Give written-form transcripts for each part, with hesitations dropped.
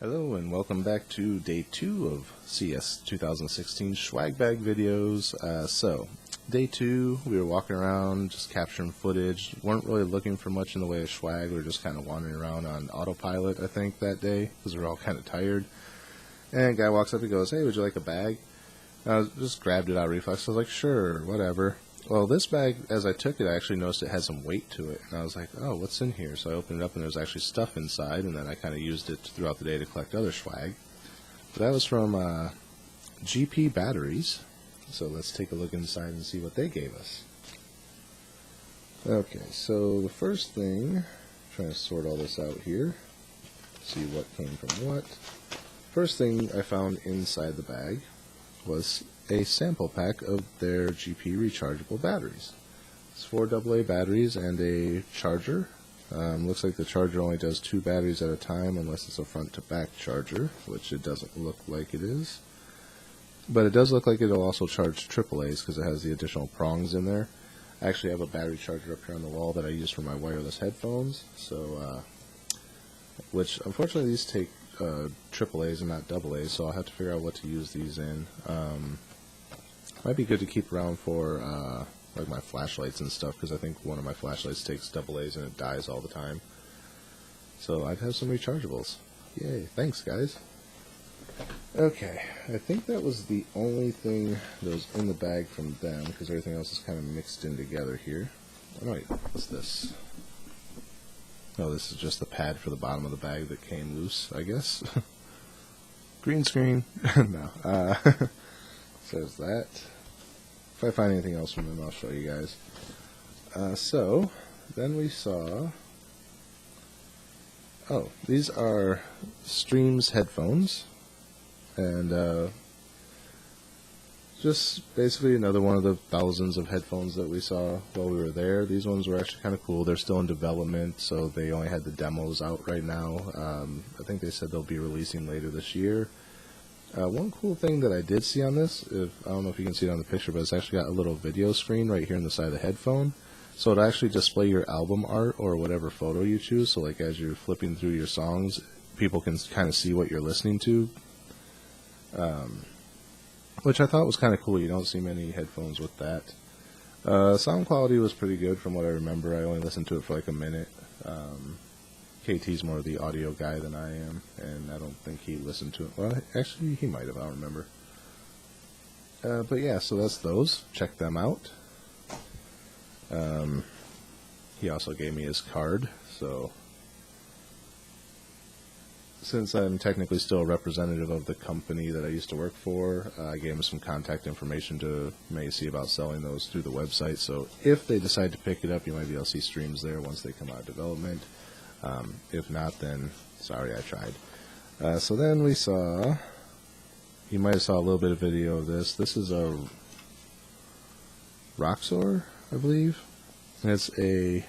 Hello and welcome back to day 2 of CES 2016 Schwag Bag videos. Day 2, we were walking around just capturing footage. Weren't really looking for much in the way of swag. We were just kind of wandering around on autopilot, I think, that day because we were all kind of tired. And a guy walks up and goes, "Hey, would you like a bag?" And I just grabbed it out of reflex. I was like, "Sure, whatever." Well, this bag, as I took it, I actually noticed it had some weight to it. And I was like, "Oh, what's in here?" So I opened it up, and there was actually stuff inside, and then I kind of used it throughout the day to collect other swag. But that was from GP Batteries. So let's take a look inside and see what they gave us. Okay, so the first thing, trying to sort all this out here, see what came from what. First thing I found inside the bag was a sample pack of their GP rechargeable batteries. It's 4 AA batteries and a charger. Looks like the charger only does 2 batteries at a time unless it's a front to back charger, which it doesn't look like it is. But it does look like it'll also charge AAAs because it has the additional prongs in there. I actually have a battery charger up here on the wall that I use for my wireless headphones, which unfortunately these take AAAs and not AAs, so I'll have to figure out what to use these in. Might be good to keep around for like my flashlights and stuff, because I think one of my flashlights takes AAs and it dies all the time. So I'd have some rechargeables. Yay, thanks guys. Okay, I think that was the only thing that was in the bag from them, because everything else is kind of mixed in together here. Oh wait, what's this? Oh, this is just the pad for the bottom of the bag that came loose, I guess. Green screen. No. So there's that. If I find anything else from them, I'll show you guys. So then we saw... Oh, these are Streams headphones. And just basically another one of the thousands of headphones that we saw while we were there. These ones were actually kind of cool. They're still in development, so they only had the demos out right now. I think they said they'll be releasing later this year. One cool thing that I did see on this, I don't know if you can see it on the picture, but it's actually got a little video screen right here on the side of the headphone. So it'll actually display your album art or whatever photo you choose. So like as you're flipping through your songs, people can kind of see what you're listening to. Which I thought was kind of cool. You don't see many headphones with that. Sound quality was pretty good from what I remember. I only listened to it for like a minute. KT's more of the audio guy than I am, and I don't think he listened to it. Well, actually, he might have. I don't remember. But yeah, so that's those. Check them out. He also gave me his card, so since I'm technically still a representative of the company that I used to work for, I gave him some contact information to maybe see about selling those through the website. So if they decide to pick it up, you might be able to see streams there once they come out of development. If not, then sorry, I tried. So then we saw, you might have saw a little bit of video of this. This is a Roxor, I believe. And it's a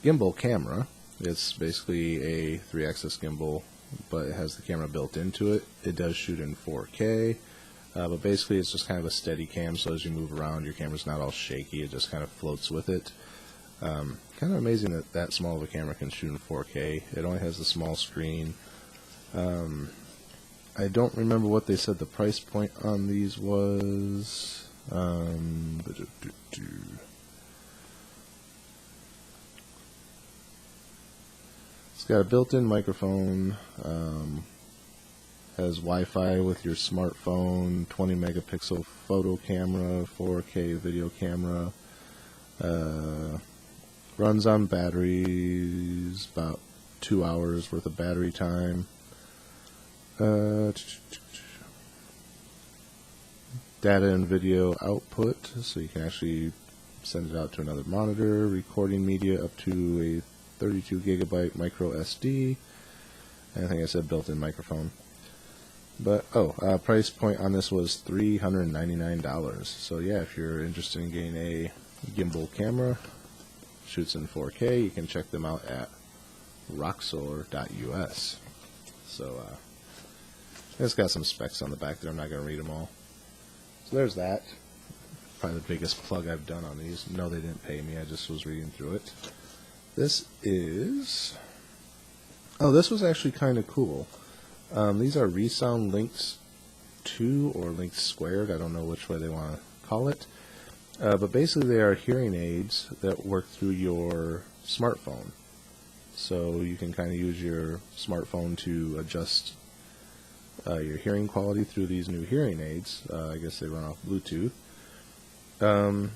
gimbal camera. It's basically a 3-axis gimbal, but it has the camera built into it. It does shoot in 4K, but basically it's just kind of a steady cam, so as you move around, your camera's not all shaky. It just kind of floats with it. Kind of amazing that that small of a camera can shoot in 4K. It only has the small screen. I don't remember what they said the price point on these was. It's got a built-in microphone, has Wi-Fi with your smartphone, 20 megapixel photo camera, 4K video camera, runs on batteries, about 2 hours worth of battery time. Data and video output, so you can actually send it out to another monitor, recording media up to a 32 gigabyte micro SD, and I think I said built-in microphone. But price point on this was $399. So yeah, if you're interested in getting a gimbal camera, shoots in 4K, you can check them out at roxor.us. So it's got some specs on the back there. I'm not going to read them all. So there's that. Probably the biggest plug I've done on these. No, they didn't pay me. I just was reading through it. This is Oh, this was actually kind of cool. These are Resound Links 2 or Links Squared. I don't know which way they want to call it. But basically they are hearing aids that work through your smartphone. So you can kind of use your smartphone to adjust your hearing quality through these new hearing aids. I guess they run off Bluetooth. I'm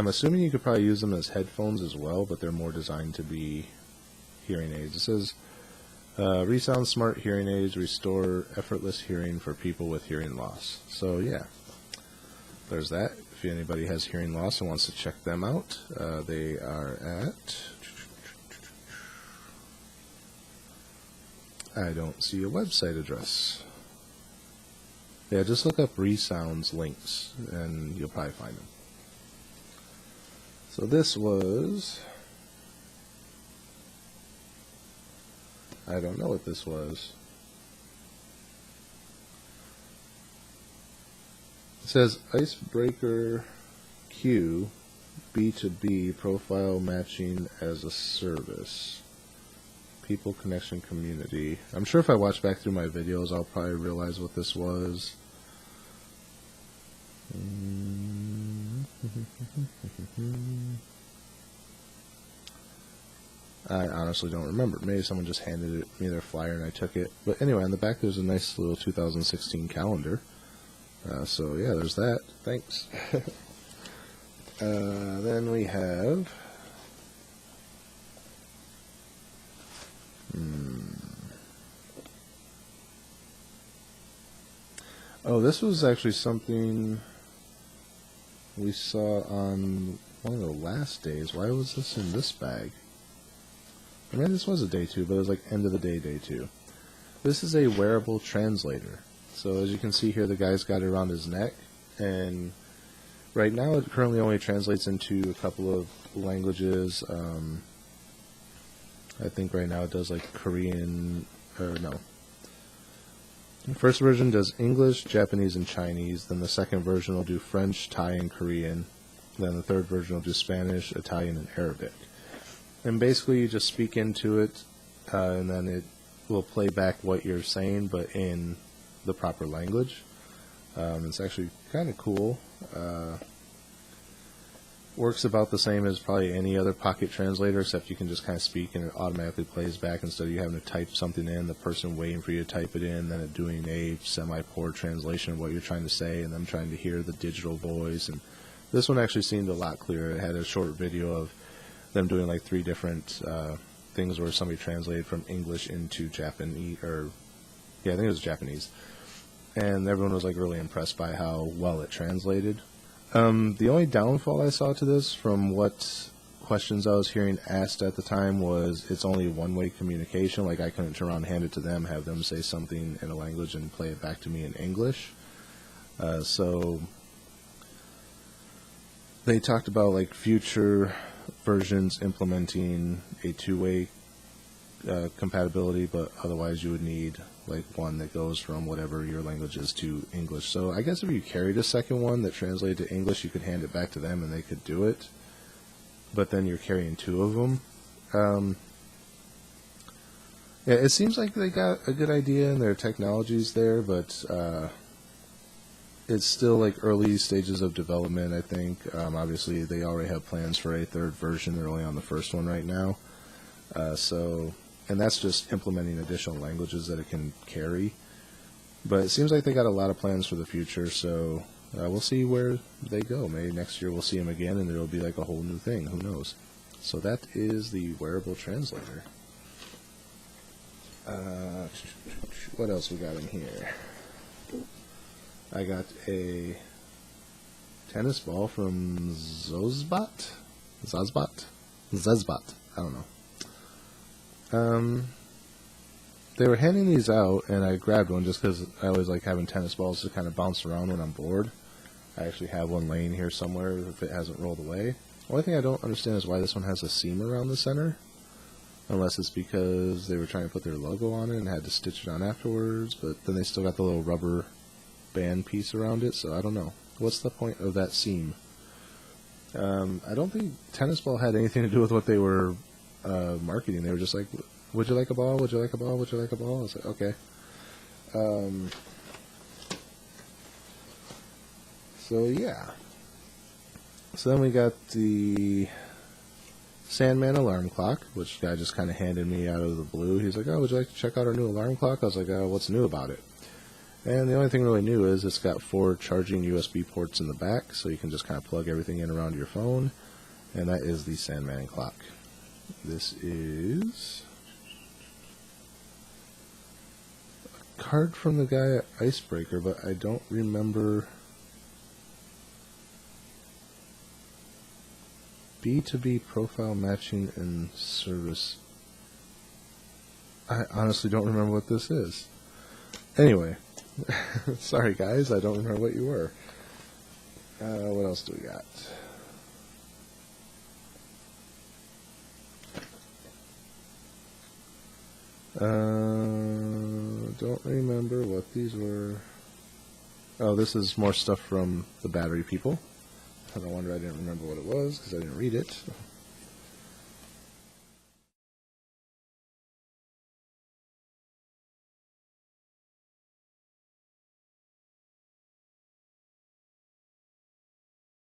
assuming you could probably use them as headphones as well, but they're more designed to be hearing aids. It says, Resound Smart Hearing Aids restore effortless hearing for people with hearing loss. So yeah, there's that. If anybody has hearing loss and wants to check them out, they are at... I don't see a website address. Yeah, just look up Resound's links, and you'll probably find them. So this was... I don't know what this was. It says Icebreaker Q B2B profile matching as a service. People connection community. I'm sure if I watch back through my videos, I'll probably realize what this was. I honestly don't remember. Maybe someone just handed me their flyer and I took it. But anyway, on the back there's a nice little 2016 calendar. So yeah, there's that. Thanks. Then we have... Oh, this was actually something we saw on one of the last days. Why was this in this bag? I mean, this was a day 2, but it was like end of the day, day 2. This is a wearable translator. So as you can see here, the guy's got it around his neck, and right now it currently only translates into a couple of languages. I think right now it does like Korean, or no. The first version does English, Japanese, and Chinese. Then the second version will do French, Thai, and Korean. Then the third version will do Spanish, Italian, and Arabic. And basically you just speak into it, and then it will play back what you're saying, but in the proper language. It's actually kind of cool. Works about the same as probably any other pocket translator, except you can just kind of speak and it automatically plays back instead of you having to type something in, the person waiting for you to type it in, then it doing a semi-poor translation of what you're trying to say, and them trying to hear the digital voice. And this one actually seemed a lot clearer. It had a short video of them doing like 3 different things where somebody translated from English into Japanese, or yeah, I think it was Japanese, and everyone was like really impressed by how well it translated. The only downfall I saw to this, from what questions I was hearing asked at the time, was it's only one-way communication. Like, I couldn't turn around and hand it to them, have them say something in a language and play it back to me in English. So they talked about like future versions implementing a 2-way compatibility, but otherwise you would need like one that goes from whatever your language is to English. So I guess if you carried a second one that translated to English, you could hand it back to them and they could do it. But then you're carrying 2 of them. Yeah, it seems like they got a good idea and their technology's there, but it's still like early stages of development, I think. Obviously, they already have plans for a 3rd version. They're only on the 1st one right now. And that's just implementing additional languages that it can carry. But it seems like they got a lot of plans for the future, so we'll see where they go. Maybe next year we'll see them again and it'll be like a whole new thing. Who knows? So that is the wearable translator. What else we got in here? I got a tennis ball from Zozbot? Zezbot. I don't know. They were handing these out, and I grabbed one just because I always like having tennis balls to kind of bounce around when I'm bored. I actually have one laying here somewhere if it hasn't rolled away. The only thing I don't understand is why this one has a seam around the center, unless it's because they were trying to put their logo on it and had to stitch it on afterwards, but then they still got the little rubber band piece around it, so I don't know. What's the point of that seam? I don't think tennis ball had anything to do with what they were marketing. They were just like, would you like a ball? Would you like a ball? Would you like a ball? I was like, okay. So yeah. So then we got the Sandman alarm clock, which the guy just kind of handed me out of the blue. He's like, oh, would you like to check out our new alarm clock? I was like, what's new about it? And the only thing really new is it's got 4 charging USB ports in the back, so you can just kind of plug everything in around your phone. And that is the Sandman clock. This is a card from the guy at Icebreaker, but I don't remember. B2B profile matching and service. I honestly don't remember what this is. Anyway, sorry guys, I don't remember what you were. What else do we got? Don't remember what these were. Oh, this is more stuff from the battery people. No wonder I didn't remember what it was, because I didn't read it.